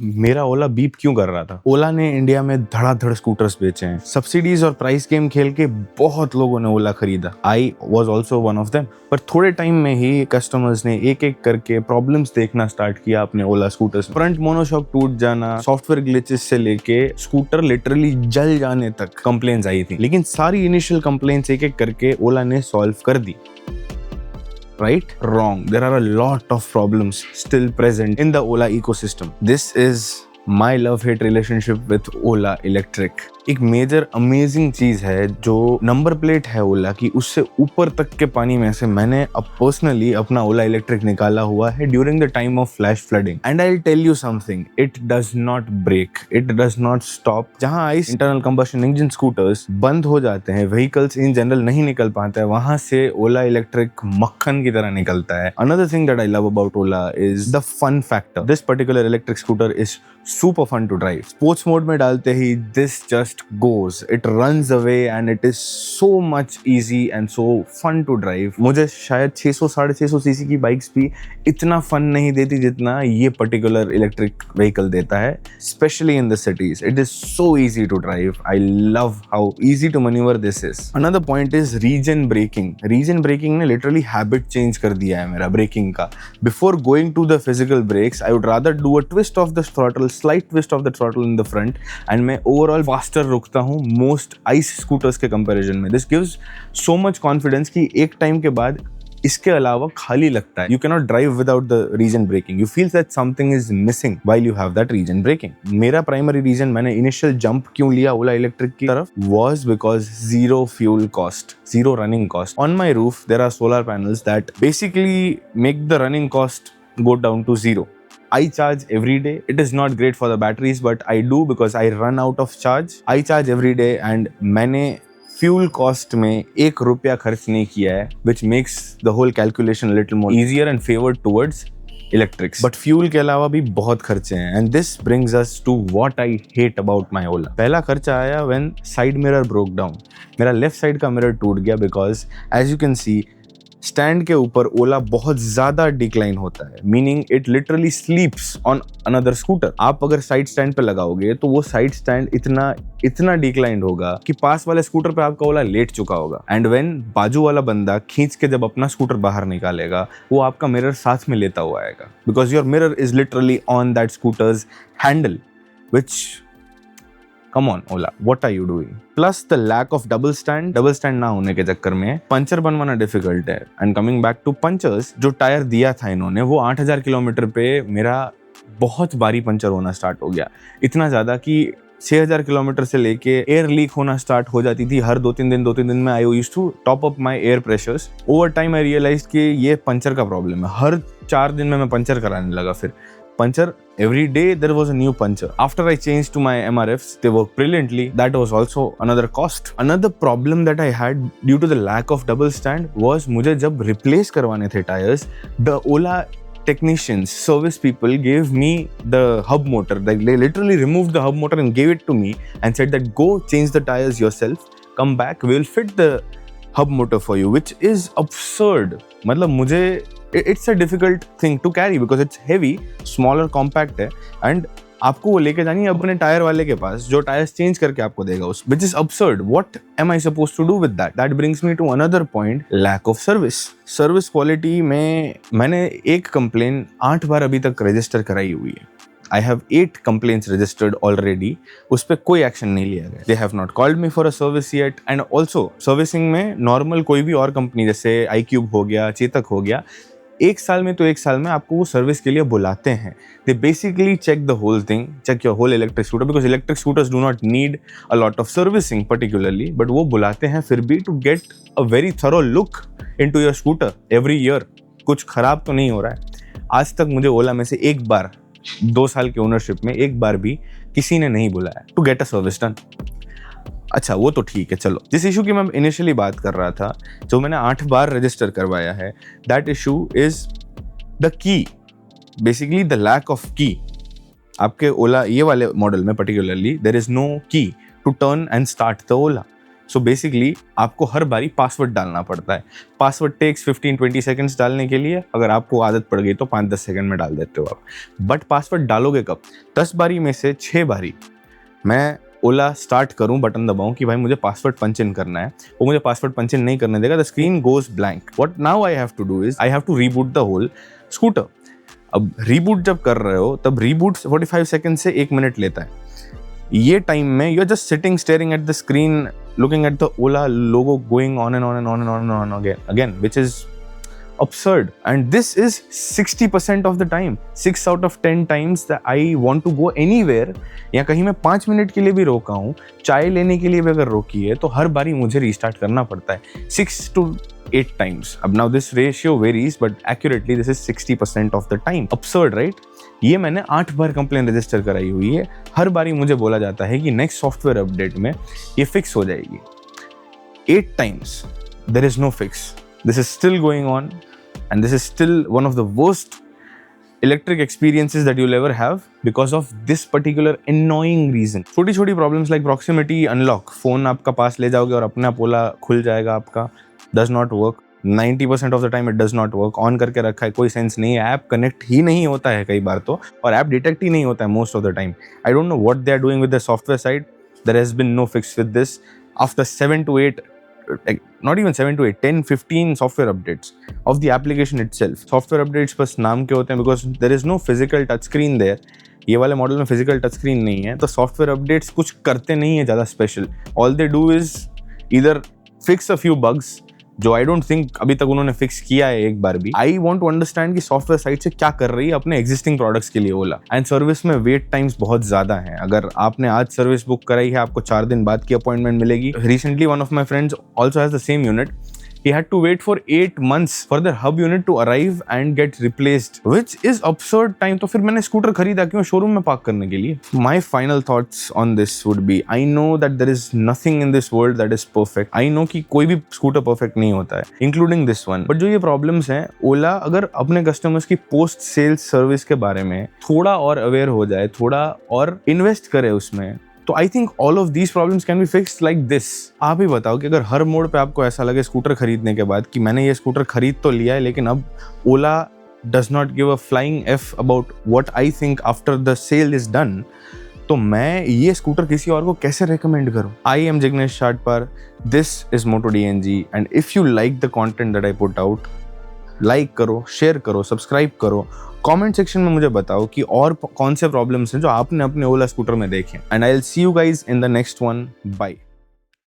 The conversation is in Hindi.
मेरा ओला बीप क्यों कर रहा था। ओला ने इंडिया में धड़ाधड़ स्कूटर्स बेचे हैं, सब्सिडीज और प्राइस गेम खेल के बहुत लोगों ने ओला खरीदा। I was also one of them. पर थोड़े टाइम में ही कस्टमर्स ने एक एक करके प्रॉब्लम्स देखना स्टार्ट किया अपने ओला स्कूटर्स। फ्रंट मोनोशॉक टूट जाना, सॉफ्टवेयर ग्लिचेस से लेके स्कूटर लिटरली जल जाने तक कंप्लेंट्स आई थी। लेकिन सारी इनिशियल कंप्लेंट्स एक एक करके ओला ने सॉल्व कर दी। Right? Wrong. There are a lot of problems still present in the Ola ecosystem. This is my love-hate relationship with Ola Electric. एक मेजर अमेजिंग चीज है जो नंबर प्लेट है ओला की, उससे ऊपर तक के पानी में से मैंने अब पर्सनली अपना ओला इलेक्ट्रिक निकाला हुआ है during the time of flash flooding. And I will tell you something, it does not break, it does not stop. जहां ICE internal combustion engine scooters बंद हो जाते हैं, व्हीकल्स इन जनरल नहीं निकल पाते हैं, वहां से ओला इलेक्ट्रिक मक्खन की तरह निकलता है। Another thing that I love about Ola is the fun factor. This particular electric scooter is super fun to drive. Sports mode में डालते ही this just goes, it runs away and it is so much easy and so fun to drive. मुझे शायद 600-650 सीसी की बाइक्स भी इतना फन नहीं देती जितना ये पर्टिकुलर इलेक्ट्रिक व्हीकल देता है, especially in the cities. It is so easy to drive. I love how easy to maneuver this is. Another point is regen braking. Regen braking ने literally habit change कर दिया है मेरा braking का. Before going to the physical brakes, I would rather do a twist of the throttle, slight twist of the throttle in the front, and मैं overall faster रुकता हूँ most ice scooters के comparison में. This gives so much confidence कि एक टाइम के बाद इसके अलावा खाली लगता है. You cannot drive without the regen braking. You feel that something is missing while you have that regen braking. मेरा primary reason मैंने initial jump क्यों लिया ओला इलेक्ट्रिक की तरफ was because zero fuel cost, zero running cost. On my roof there are solar panels that basically make the running cost go down to zero. I charge every day. It is not great for the batteries, but I do because I run out of charge. I charge every day and मैंने fuel cost में ₹1 खर्च नहीं किया है, which makes the whole calculation a little more easier and favored towards electrics. But fuel के अलावा भी बहुत खर्चे हैं, and this brings us to what I hate about my Ola. पहला खर्चा आया when side mirror broke down. मेरा left side का mirror टूट गया because as you can see stand के ऊपर ओला बहुत ज्यादा डिक्लाइन होता है, meaning it literally स्लीप्स on another scooter. आप अगर साइड स्टैंड पे लगाओगे तो वो साइड स्टैंड इतना डिक्लाइंड होगा कि पास वाले स्कूटर पे आपका ओला लेट चुका होगा. एंड व्हेन बाजू वाला बंदा खींच के जब अपना स्कूटर बाहर निकालेगा, वो आपका मिरर साथ में लेता हुआ आएगा, because your mirror is literally on that scooters handle, which Come on, Ola, what are you doing? Plus the lack of double stand ना होने के चक्कर में पंचर बनवाना डिफिकल्ट है. And coming back to punctures, जो टायर दिया था इन्होंने वो 8000 किलोमीटर पे मेरा बहुत बारी पंचर होना स्टार्ट हो गया. इतना ज़्यादा कि 6000 किलोमीटर से लेके एयर लीक होना स्टार्ट हो जाती थी हर 2-3 दिन में. I used to top up my air pressures. Over time I realize कि ये पंचर का प्रॉब्लम है. हर 4 दिन में मैं पंचर कराने लगा. फिर puncher every day there was a new puncher. After I changed to my MRFs, they work brilliantly. That was also another cost. Another problem that I had due to the lack of double stand was मुझे जब replace करवाने थे tires, the Ola technicians, service people gave me the hub motor. They literally removed the hub motor and gave it to me and said that go change the tires yourself, come back, we will fit the hub motor for you, which is absurd. मतलब मुझे it's a difficult thing to carry because it's heavy, smaller, compact है, and आपको वो लेके जानी है अपने टायर वाले के पास जो टायर्स चेंज करके आपको देगा उस, which is absurd. What am I supposed to do with that? That brings me to another point, lack of service. Service quality में मैंने एक कंप्लेन 8 बार अभी तक रजिस्टर कराई हुई है. I have 8 complaints registered already. उस पर कोई एक्शन नहीं लिया गया. They have not called me for a service yet. And also servicing में नॉर्मल कोई भी और कंपनी जैसे iQube हो गया, चेतक हो गया, एक साल में आपको वो सर्विस के लिए बुलाते हैं. They basically check the whole thing, check your whole electric scooter because electric scooters do not need a lot of servicing particularly, but वो बुलाते हैं फिर भी to get a very thorough look into your scooter every year. कुछ खराब तो नहीं हो रहा है. आज तक मुझे ओला में से एक बार 2 साल के ओनरशिप में एक बार भी किसी ने नहीं बुलाया to get a service done. अच्छा वो तो ठीक है, चलो जिस इशू की मैं इनिशियली बात कर रहा था, जो मैंने 8 बार रजिस्टर करवाया है, that issue is the key, basically the lack of key. आपके ओला ये वाले मॉडल में particularly there is no key to turn and start the Ola. So basically आपको हर बारी पासवर्ड डालना पड़ता है। पासवर्ड टेक्स 15-20 सेकंड्स डालने के लिए, अगर आपको आदत पड़ गई तो 5-10 सेकंड में डाल देते हो आप। बट पासवर्ड डालोगे कब? 10 बारी में से 6 बारी मैं ओला स्टार्ट करूं, बटन दबाऊं कि भाई मुझे पासवर्ड पंच इन करना है, वो मुझे पासवर्ड पंच इन नहीं करने देगा, the screen goes blank. What now I have to do is I have to reboot the whole scooter. अब रीबूट जब कर रहे हो तब रीबूट 45 सेकंड से 1 मिनट लेता है। ये टाइम में you are just sitting staring at the screen looking at the Ola logo going on and on and on and on and on again which is absurd, and this is 60% of the time. 6 out of 10 times that I want to go anywhere, या कहीं मैं 5 मिनट के लिए भी रोका हूँ, चाय लेने के लिए भी अगर रोकी है, तो हर बारी मुझे रीस्टार्ट करना पड़ता है 6 to 8 times. अब now this ratio varies, but accurately this is 60% of the time. Absurd, right? ये मैंने 8 बार कंप्लेन रजिस्टर कराई हुई है। हर बारी मुझे बोला जाता है कि नेक्स्ट सॉफ्टवेयर अपडेट में ये फिक्स हो जाएगी। 8 times there is no fix. This is still going on, and this is still one of the worst electric experiences that you'll ever have because of this particular annoying reason. छोटी छोटी problems like proximity unlock, phone आपका पास ले जाओगे और अपने आप ओला खुल जाएगा आपका, does not work. 90% of the time it does not work. On करके रखा है, कोई सेंस नहीं है, ऐप कनेक्ट ही नहीं होता है कई बार तो, और ऐप डिटेक्ट ही नहीं होता है most of the time. I don't know what they are doing with the software side. There has been no fix with this after 7 to 8, not even 7 to 8, 10-15 software updates of the application itself. Software updates बस नाम के होते हैं because there is no physical touch screen there. ये वाले मॉडल में फिजिकल टच स्क्रीन नहीं है, तो सॉफ्टवेयर अपडेट्स कुछ करते नहीं है ज़्यादा special. All they do is either fix a few bugs, जो आई डोंट थिंक अभी तक उन्होंने फिक्स किया है एक बार भी। आई वांट टू अंडरस्टैंड कि सॉफ्टवेयर साइड से क्या कर रही है अपने एग्जिस्टिंग प्रोडक्ट्स के लिए ओला। एंड सर्विस में वेट टाइम्स बहुत ज्यादा हैं। अगर आपने आज सर्विस बुक कराई है, आपको 4 दिन बाद की अपॉइंटमेंट मिलेगी। Recently one of my friends also has the same unit. He had to wait for 8 months for their hub unit to arrive and get replaced, which is absurd time. तो फिर मैंने स्कूटर खरीदा क्यों? शोरूम में पार्क करने के लिए. My final thoughts on this would be, I know that there is nothing in this world that is perfect. I know कि कोई भी स्कूटर परफेक्ट नहीं होता है, including this one. But जो ये प्रॉब्लम्स हैं, ओला अगर अपने कस्टमर्स की पोस्ट सेल्स सर्विस के बारे में थोड़ा और अवेयर हो जाए, थोड़ा और इन्वेस्ट करे उसमें, तो I think all of these problems can be fixed like this. आप ही बताओ कि अगर हर मोड़ पे आपको ऐसा लगे स्कूटर खरीदने के बाद कि मैंने ये स्कूटर खरीद तो लिया है, लेकिन अब Ola does not give a flying F about what I think after the sale is done, तो मैं ये स्कूटर किसी और को कैसे रेकमेंड करूं? I am Jignesh Shatpar, this is MotoDNG, and if you like the content that I put out, like करो, शेयर करो, सब्सक्राइब करो, कमेंट सेक्शन में मुझे बताओ कि और कौन से प्रॉब्लम्स हैं जो आपने अपने ओला स्कूटर में देखे. And I will see you guys in the next one. Bye.